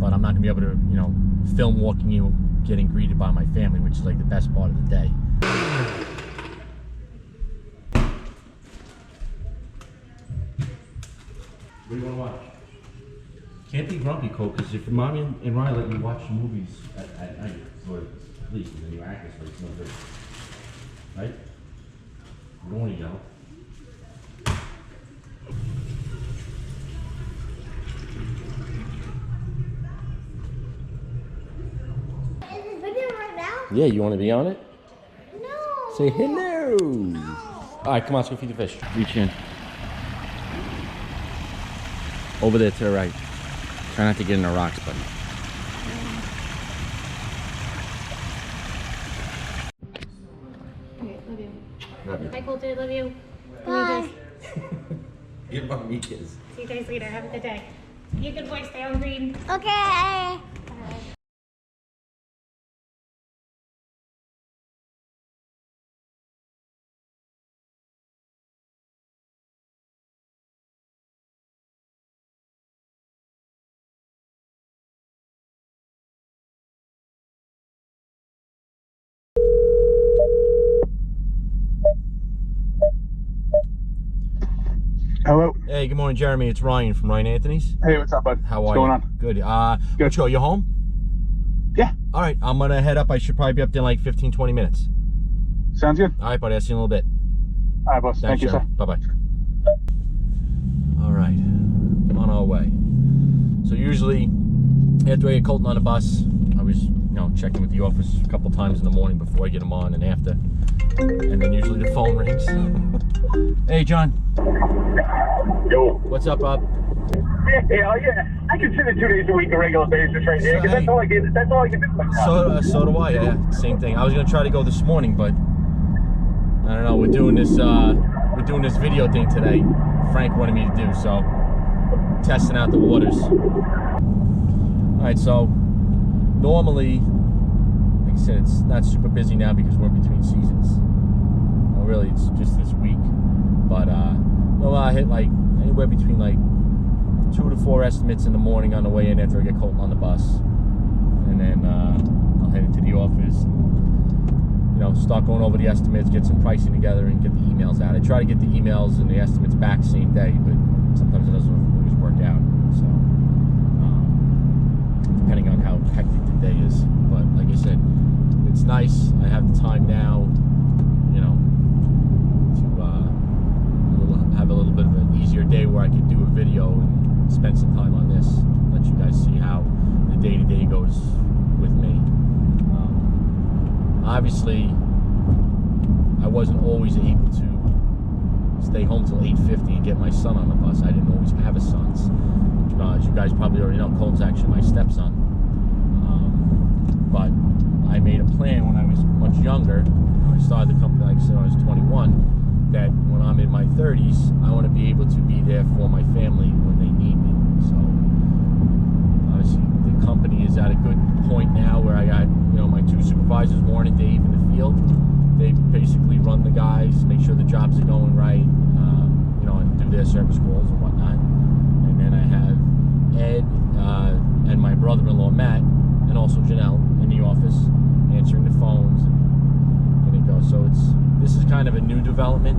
but I'm not gonna be able to, you know, film walking you getting greeted by my family, which is like the best part of the day. What do you want to watch? Can't be grumpy, Cole, because if mommy and Ryan let you watch movies at night, or sleep, and then you act this way, it's no good. Right? You don't want to yell. Is this video right now? Yeah, you want to be on it? No. Say hello. All right, come on, let's go feed the fish. Reach in. Over there to the right. Try not to get in the rocks, buddy. Okay, love you. Love you. Bye, Colton. Love you. Bye. Give mommy a kiss. See you guys later. Have a good day. Be a good boy. Stay on green. Okay. Hello. Hey, good morning, Jeremy. It's Ryan from Ryan Anthony's. Hey, what's up, bud? How are what's you? going on? Good. Good. Let's go. You home? Yeah. All right. I'm going to head up. I should probably be up there in like 15, 20 minutes. Sounds good. All right, buddy. I'll see you in a little bit. All right, boss. Thank you, sir. Bye-bye. All right. On our way. So usually, after I get Colton on the bus, I was, you know, checking with the office a couple times in the morning before I get him on and after. And then usually the phone rings. Hey, John. Yo. What's up, Bob? Yeah, I consider 2 days a week a regular basis right here, because that's all I get. That's all I can do right now. So do I. Yeah, same thing. I was gonna try to go this morning, but I don't know. We're doing this video thing today. Frank wanted me to do, so testing out the waters. All right. So normally, like I said, it's not super busy now because we're in between seasons. Well, really, it's just this week. But no, I hit like anywhere between like 2 to 4 estimates in the morning on the way in after I get Colton on the bus, and then I'll head into the office. You know, start going over the estimates, get some pricing together, and get the emails out. I try to get the emails and the estimates back same day, but sometimes it doesn't always work out. So depending on how hectic the day is. But like I said, it's nice. I have the time now, you know, to have a little bit of an easier day where I could do a video and spend some time on this, let you guys see how the day-to-day goes with me. Obviously, I wasn't always able to stay home till 8:50 and get my son on the bus. I didn't always have a son. As you guys probably already know, Colton's actually my stepson. But I made a plan when I was much younger. I started the company, like I said, when I was 21, that when I'm in my 30s, I want to be able to be there for my family when they need me. So obviously the company is at a good point now where I got, you know, my 2 supervisors, Warren and Dave, in the field. They basically run the guys, make sure the jobs are going right, you know, and do their service calls and whatnot. And then I have Ed and my brother-in-law Matt, and also Janelle in the office, answering the phones and it goes. So this is kind of a new development,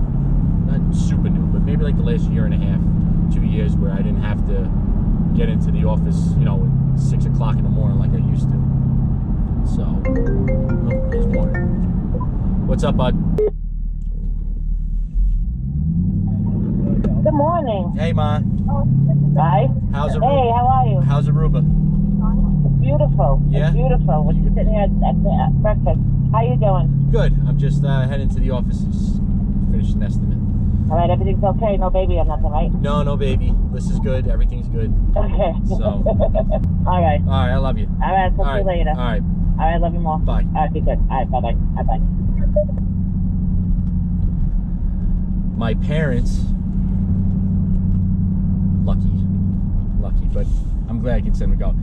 not super new, but maybe like the last year and a half, 2 years, where I didn't have to get into the office, you know, at 6 o'clock in the morning like I used to. So, oh, there's more. What's up, bud? Good morning. Hey, Ma. Hi. How's Aruba? Hey, how are you? How's Aruba? It's beautiful. Yeah? It's beautiful. We're sitting here at breakfast. How you doing? Good. I'm just heading to the office to finish an estimate. All right, everything's okay. No baby or nothing, right? No baby. This is good. Everything's good. Okay. So. All right. All right. I love you. All right. Talk to you later. All right. All right. Love you more. Bye. All right. Be good. All right. Bye-bye. Bye-bye. My parents, lucky, but I'm glad I can send them go.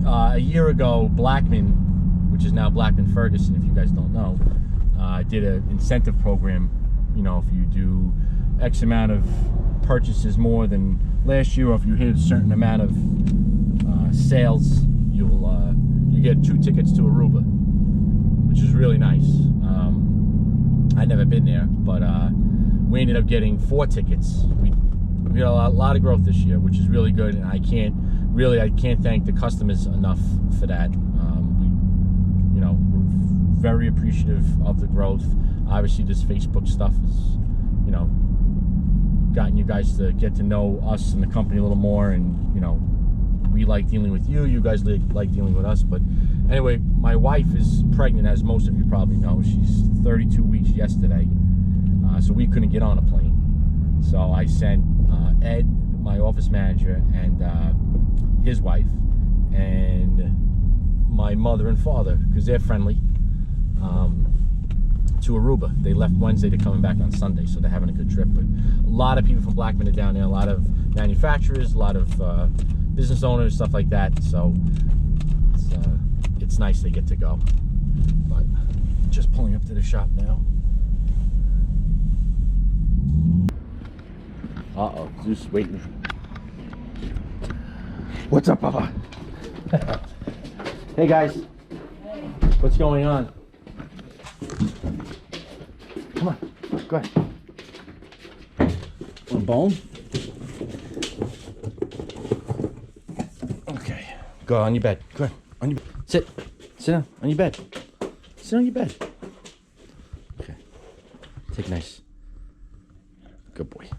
A year ago, Blackman, which is now Blackman Ferguson, if you guys don't know, did an incentive program. You know, if you do X amount of purchases more than last year, or if you hit a certain amount of sales, get 2 tickets to Aruba, which is really nice. I'd never been there, but we ended up getting 4 tickets. We got a lot of growth this year, which is really good, and I can't thank the customers enough for that. We're very appreciative of the growth. Obviously, this Facebook stuff is, gotten you guys to get to know us and the company a little more, and we like dealing with you. You guys like dealing with us. But anyway, my wife is pregnant, as most of you probably know. She's 32 weeks yesterday, so we couldn't get on a plane. So I sent Ed, my office manager, and his wife, and my mother and father, because they're friendly, to Aruba. They left Wednesday. They're coming back on Sunday, so they're having a good trip. But a lot of people from Blackman are down there, a lot of manufacturers, a lot of business owners, stuff like that. So it's nice they get to go. But just pulling up to the shop now. Uh-oh, Zeus waiting. What's up, Papa? Hey, guys. What's going on? Come on, go ahead. Want a bone? Okay. Go on your bed. Go ahead. On your bed. Sit. Sit down on your bed. Sit on your bed. Okay. Take a nice. Good boy.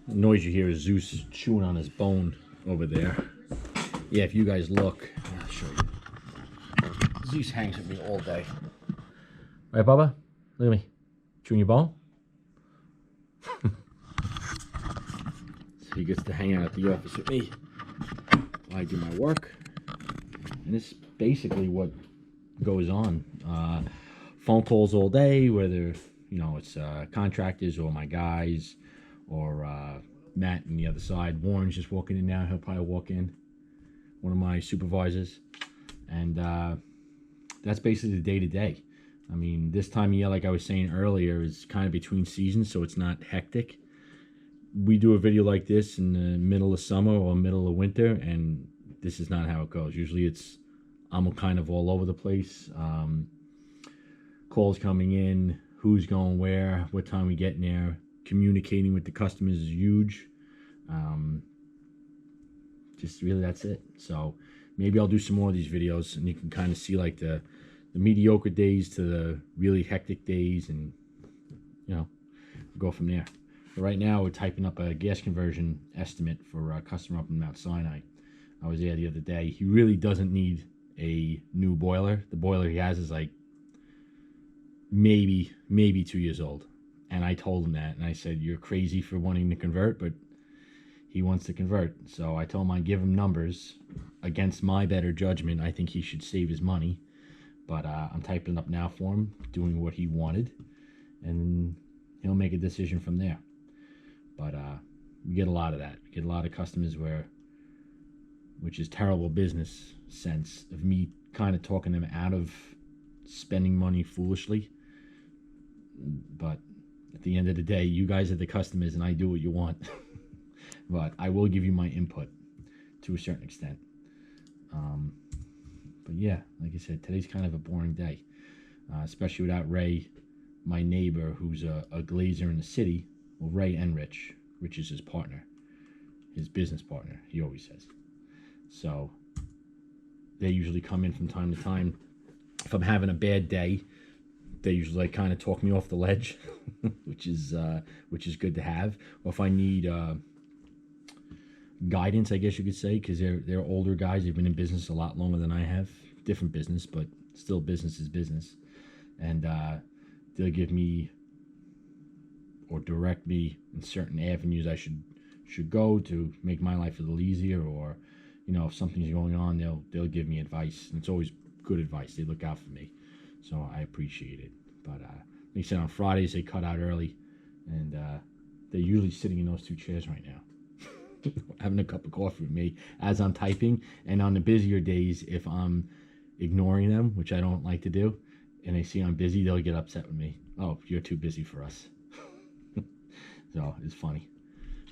The noise you hear is Zeus chewing on his bone over there. Yeah, if you guys look, I'll show you. Zeus hangs with me all day. Right, Bubba? Look at me. Chewing your bone? So he gets to hang out at the office with me while I do my work. And this is basically what goes on. Phone calls all day, whether, it's contractors or my guys or Matt on the other side. Warren's just walking in now. He'll probably walk in. One of my supervisors. And that's basically the day-to-day. I mean, this time of year, like I was saying earlier, is kind of between seasons, so it's not hectic. We do a video like this in the middle of summer or middle of winter, and this is not how it goes. Usually I'm kind of all over the place. Calls coming in, who's going where, what time we get in there. Communicating with the customers is huge. Just really, that's it. So maybe I'll do some more of these videos, and you can kind of see like the mediocre days to the really hectic days, and go from there. But right now we're typing up a gas conversion estimate for a customer up in Mount Sinai. I was there the other day. He really doesn't need a new boiler. The boiler he has is like maybe 2 years old, and I told him that, and I said, you're crazy for wanting to convert, but he wants to convert. So I told him I'd give him numbers. Against my better judgment, I think he should save his money. But I'm typing up now for him, doing what he wanted, and he'll make a decision from there. But we get a lot of that. We get a lot of customers which is terrible business sense of me kind of talking them out of spending money foolishly. But at the end of the day, you guys are the customers, and I do what you want. But I will give you my input to a certain extent. But yeah, like I said, today's kind of a boring day, especially without Ray, my neighbor, who's a glazer in the city. Well, Ray and Rich. Rich is his partner, his business partner, he always says. So they usually come in from time to time. If I'm having a bad day, they usually kind of talk me off the ledge, which is good to have. Or if I need guidance, I guess you could say, because they're older guys. They've been in business a lot longer than I have. Different business, but still business is business. And they'll give me or direct me in certain avenues I should go to make my life a little easier. Or if something's going on, they'll give me advice, and it's always good advice. They look out for me, so I appreciate it. But like I said, on Fridays they cut out early, and they're usually sitting in those 2 chairs right now, having a cup of coffee with me as I'm typing. And on the busier days, if I'm ignoring them, which I don't like to do, and they see I'm busy, they'll get upset with me. Oh, you're too busy for us. So it's funny.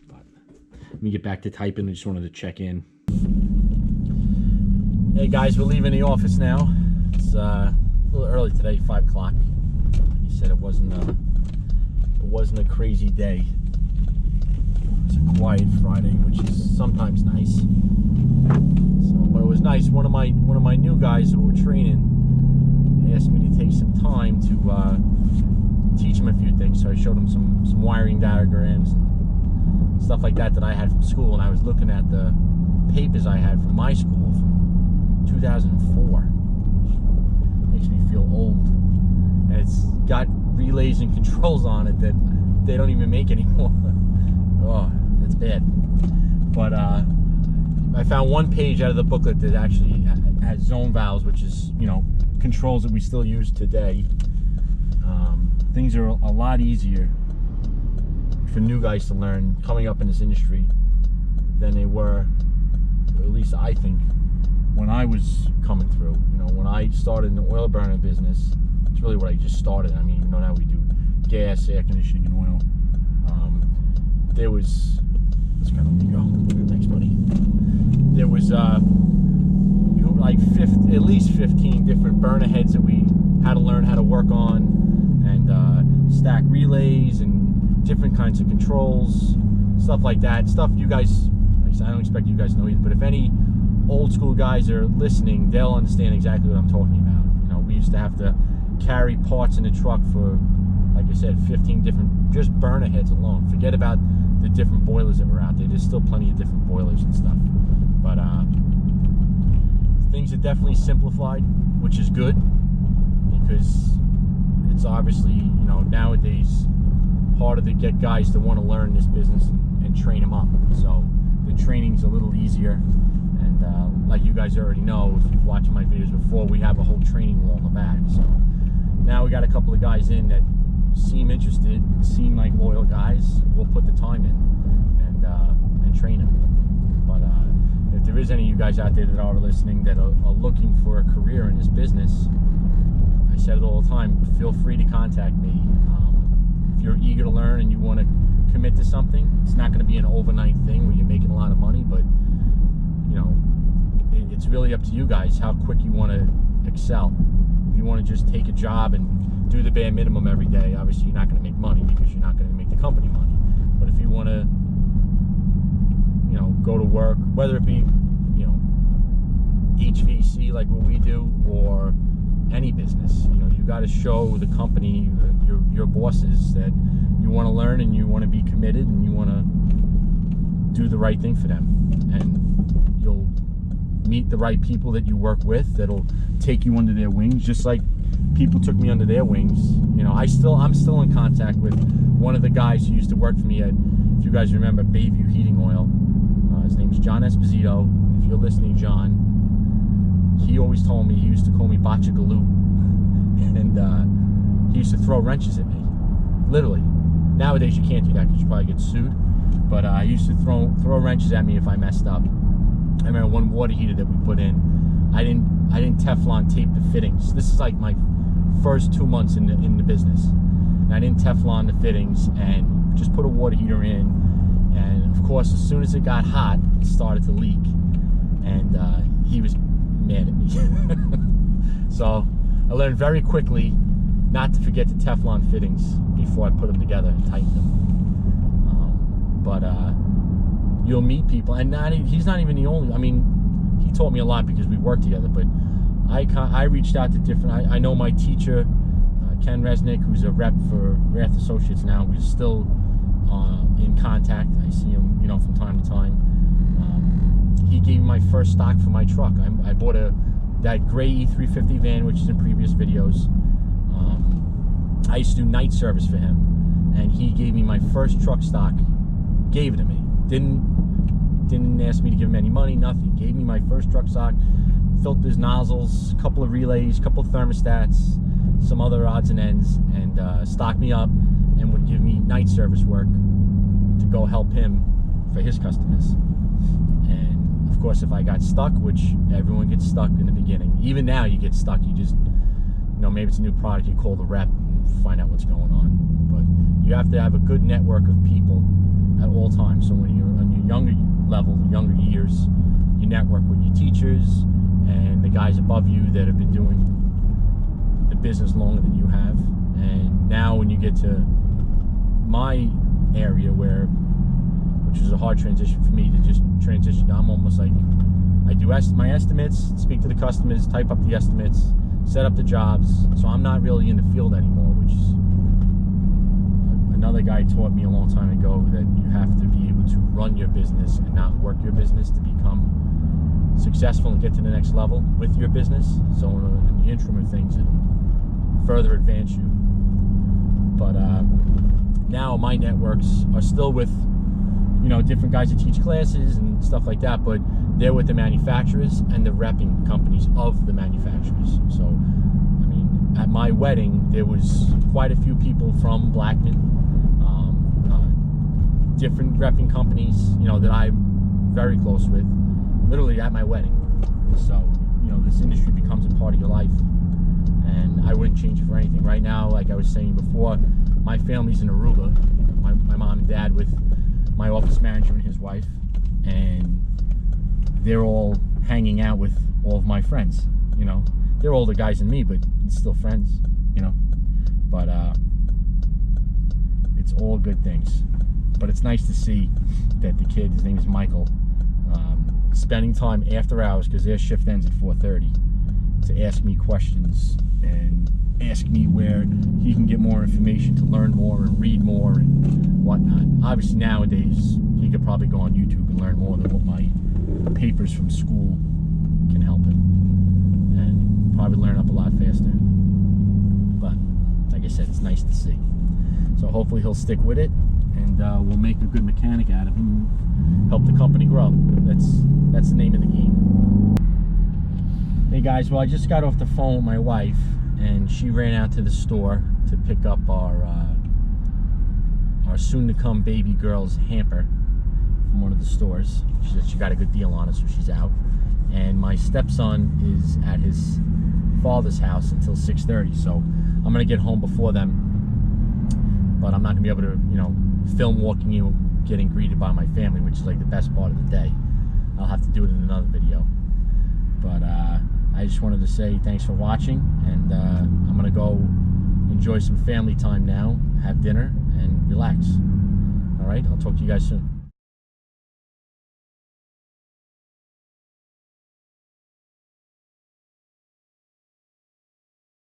But let me get back to typing. I just wanted to check in. Hey guys, we're leaving the office now. It's a little early today, 5 o'clock. Like you said, it wasn't a crazy day. It's a quiet Friday, which is sometimes nice. So, but it was nice. One of my new guys who were training asked me to take some time to teach him a few things. So I showed him some wiring diagrams and stuff like that I had from school, and I was looking at the papers I had from my school from 2004, which makes me feel old. And it's got relays and controls on it that they don't even make anymore. Oh, that's bad. But I found one page out of the booklet that actually has zone valves, which is, you know, controls that we still use today. Things are a lot easier for new guys to learn coming up in this industry than they were, or at least I think, when I was coming through. You know, when I started in the oil burner business, it's really what I just started. I mean, you know, now we do gas, air conditioning, and oil. There was, let's kind of let me go. Thanks, buddy. There was like at least 15 different burner heads that we had to learn how to work on, and stack relays and different kinds of controls, stuff like that. Stuff you guys, like I said, I don't expect you guys to know either, but if any old school guys are listening, they'll understand exactly what I'm talking about. You know, we used to have to carry parts in the truck for, like I said, 15 different just burner heads alone. Forget about the different boilers that were out there. There's still plenty of different boilers and stuff. But things are definitely simplified, which is good, because it's obviously, you know, nowadays harder to get guys to want to learn this business and train them up. So the training's a little easier. And like you guys already know, if you've watched my videos before, we have a whole training wall in the back. So now we got a couple of guys in that seem interested, seem like loyal guys. We'll put the time in and train them. But if there is any of you guys out there that are listening that are looking for a career in this business, I said it all the time, feel free to contact me. If you're eager to learn and you want to commit to something, it's not going to be an overnight thing where you're making a lot of money, but you know, it's really up to you guys how quick you want to excel. If you want to just take a job and do the bare minimum every day, obviously you're not going to make money because you're not going to make the company money. But if you want to, you know, go to work, whether it be, you know, HVAC like what we do, or any business, you know, you got to show the company, your bosses, that you want to learn and you want to be committed and you want to do the right thing for them. And you'll meet the right people that you work with that'll take you under their wings, just like people took me under their wings. You know, I'm still in contact with one of the guys who used to work for me at, if you guys remember, Bayview Heating Oil. His name's John Esposito. If you're listening, John, he always told me, he used to call me Botchagaloo, and he used to throw wrenches at me, literally. Nowadays you can't do that because you probably get sued, but he used to throw wrenches at me if I messed up. I remember one water heater that we put in, I didn't Teflon tape the fittings. This is like my first 2 months in the business, and I didn't Teflon the fittings and just put a water heater in, and of course as soon as it got hot it started to leak, and he was mad at me. So I learned very quickly not to forget the Teflon fittings before I put them together and tighten them. But you'll meet people, and he's not even the only. I mean, he taught me a lot because we worked together. But I reached out to different. I know my teacher, Ken Resnick, who's a rep for Rath Associates now. We're still in contact. I see him, you know, from time to time. He gave me my first stock for my truck. I bought that gray E350 van, which is in previous videos. I used to do night service for him, and he gave me my first truck stock. Gave it to me. Didn't ask me to give him any money, nothing. Gave me my first truck stock, filters, nozzles, a couple of relays, a couple of thermostats, some other odds and ends, and stocked me up and would give me night service work to go help him for his customers. And of course, if I got stuck, which everyone gets stuck in the beginning, even now you get stuck, you just, you know, maybe it's a new product, you call the rep and find out what's going on. But you have to have a good network of people at all times. So when you're on your younger level, younger years, you network with your teachers and the guys above you that have been doing the business longer than you have. And now when you get to my area, which was a hard transition for me to just transition, I'm almost like, I do my estimates, speak to the customers, type up the estimates, set up the jobs. So I'm not really in the field anymore, which is another guy taught me a long time ago, that you have to be able to run your business and not work your business to become successful and get to the next level with your business. So in the interim of things, it'll further advance you. But now my networks are still with, you know, different guys that teach classes and stuff like that, but they're with the manufacturers and the repping companies of the manufacturers. So, I mean, at my wedding, there was quite a few people from Blackman, different repping companies, you know, that I'm very close with, literally at my wedding. So, you know, this industry becomes a part of your life, and I wouldn't change it for anything. Right now, like I was saying before, my family's in Aruba, my mom and dad with my office manager and his wife, and they're all hanging out with all of my friends. You know, they're older guys than me, but it's still friends, you know. But it's all good things. But it's nice to see that the kid, his name is Michael, spending time after hours, because their shift ends at 4:30, to ask me questions and ask me where he can get more information to learn more and read more and whatnot. Obviously nowadays he could probably go on YouTube and learn more than what my papers from school can help him, and probably learn up a lot faster. But like I said, it's nice to see. So hopefully he'll stick with it, and we'll make a good mechanic out of him, help the company grow. That's the name of the game. Hey guys, well, I just got off the phone with my wife, and she ran out to the store to pick up our soon-to-come baby girl's hamper from one of the stores. She said she got a good deal on it, so she's out. And my stepson is at his father's house until 6:30, so I'm gonna get home before them. But I'm not gonna be able to, you know, film walking you, getting greeted by my family, which is like the best part of the day. I'll have to do it in another video. But I just wanted to say thanks for watching, and I'm gonna go enjoy some family time now, have dinner, and relax. All right, I'll talk to you guys soon.